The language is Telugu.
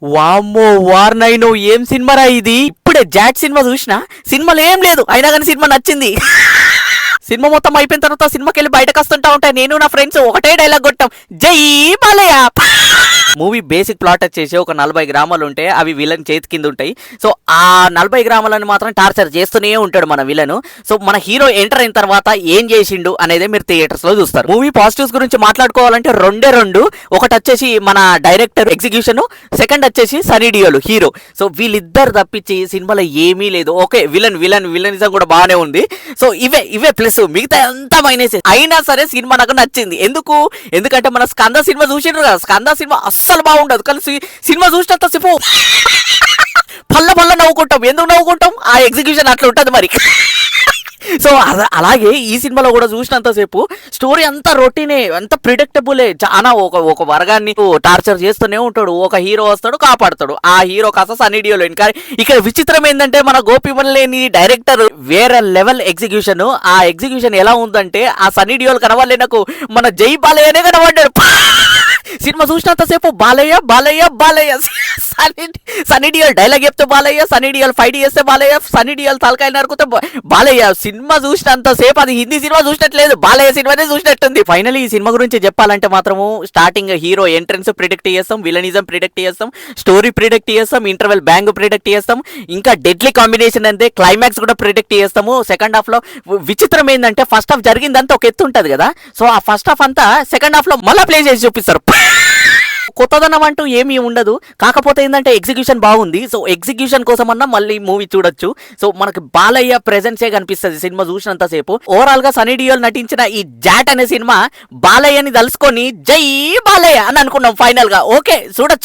వామ్మో వార్నైనో ఏం సినిమారా ఇది. ఇప్పుడే జాట్ సినిమా చూసిన, సినిమాలో ఏం లేదు అయినా కానీ సినిమా నచ్చింది. సినిమా మొత్తం అయిపోయిన తర్వాత సినిమాకి వెళ్ళి బయటకు వస్తుంటా ఉంటాయి, నేను నా ఫ్రెండ్స్ ఒకటే డైలాగ్ కొట్టాం, జై బాలయ్య. మూవీ బేసిక్ ప్లాట్ వచ్చేసి ఒక 40 గ్రామాలు ఉంటే అవి విలన్ చేతి కింద ఉంటాయి. సో ఆ 40 గ్రామాలను మాత్రం టార్చర్ చేస్తూనే ఉంటాడు మన విలన్. సో మన హీరో ఎంటర్ అయిన తర్వాత ఏం చేసిండు అనేది మీరు థియేటర్స్ లో చూస్తారు. మూవీ పాజిటివ్స్ గురించి మాట్లాడుకోవాలంటే రెండు. ఒకటి వచ్చేసి మన డైరెక్టర్ ఎగ్జిక్యూషన్, సెకండ్ వచ్చేసి సనీ డియోల్ హీరో. సో వీళ్ళిద్దరు తప్పించి సినిమాలో ఏమీ లేదు. ఓకే విలనిజం కూడా బాగానే ఉంది. సో ఇవే ప్లస్, మిగతా అంతా మైనస్. అయినా సరే సినిమా నాకు నచ్చింది. ఎందుకంటే మన స్కంద సినిమా చూసిండ్రు కదా, స్కంద సినిమా అస్సలు బాగుండదు, కానీ సినిమా చూసినంత సేపు పల్ల నవ్వుకుంటాం. ఎందుకు నవ్వుకుంటాం? ఆ ఎగ్జిక్యూషన్ అట్లా ఉంటుంది మరి. సో అలాగే ఈ సినిమాలో కూడా చూసినంతసేపు స్టోరీ అంతా రొటీనే, అంత ప్రిడిక్టబులే. చాలా ఒక వర్గాన్ని టార్చర్ చేస్తూనే ఉంటాడు. ఒక హీరో వస్తాడు, కాపాడుతాడు. ఆ హీరో కాస్త సన్నీ డియోల్. కానీ ఇక్కడ విచిత్రం ఏంటంటే మన గోపిమల్లేని డైరెక్టర్ వేరే లెవెల్ ఎగ్జిక్యూషన్. ఆ ఎగ్జిక్యూషన్ ఎలా ఉందంటే ఆ సన్నీ డియోల్ కనవాలే నాకు మన జై బాలయ్యనే కనబడ్డాడు. సినిమా చూసినంతసేపు బాలయ్య బాలయ్య బాలయ్య. సన్నీ డియోల్ డైలాగ్ చెప్తే బాలయ్య, సన్నీ డియోల్ ఫైట్ చేస్తే బాలయ్య, సన్నీ డియోల్ తలకాయ నరుకుతే బాలయ్య. సినిమా చూసినంత సేపు అది హిందీ సినిమా చూసినట్లేదు, బాలయ్య సినిమానే చూసినట్టుంది. ఫైనలీ ఈ సినిమా గురించి చెప్పాలంటే మాత్రము స్టార్టింగ్ హీరో ఎంట్రన్స్ ప్రిడిక్ట్ చేస్తాం, విలనిజం ప్రిడిక్ట్ చేస్తాం, స్టోరీ ప్రిడిక్ట్ చేస్తాం, ఇంటర్వెల్ బ్యాంగ్ ప్రిడిక్ట్ చేస్తాం, ఇంకా డెడ్లీ కాంబినేషన్ అంతే క్లైమాక్స్ కూడా ప్రిడిక్ట్ చేస్తాము. సెకండ్ హాఫ్ లో విచిత్రం ఏంటంటే ఫస్ట్ హాఫ్ జరిగిందంతా ఒక ఎత్తు ఉంటది కదా, సో ఆ ఫస్ట్ హాఫ్ అంతా సెకండ్ హాఫ్ లో మళ్ళీ ప్లే చేసి చూపిస్తారు. కొత్తదనం అంటూ ఏమీ ఉండదు. కాకపోతే ఏంటంటే ఎగ్జిక్యూషన్ బాగుంది. సో ఎగ్జిక్యూషన్ కోసం అన్నా మళ్ళీ మూవీ చూడొచ్చు. సో మనకు బాలయ్య ప్రెజెన్సే కనిపిస్తుంది సినిమా చూసినంతసేపు. ఓవరాల్ గా సనీ డియోల్ నటించిన ఈ జాట్ అనే సినిమా బాలయ్యని తలుసుకొని జై బాలయ్య అని అనుకున్నాం ఫైనల్ గా. ఓకే చూడొచ్చు.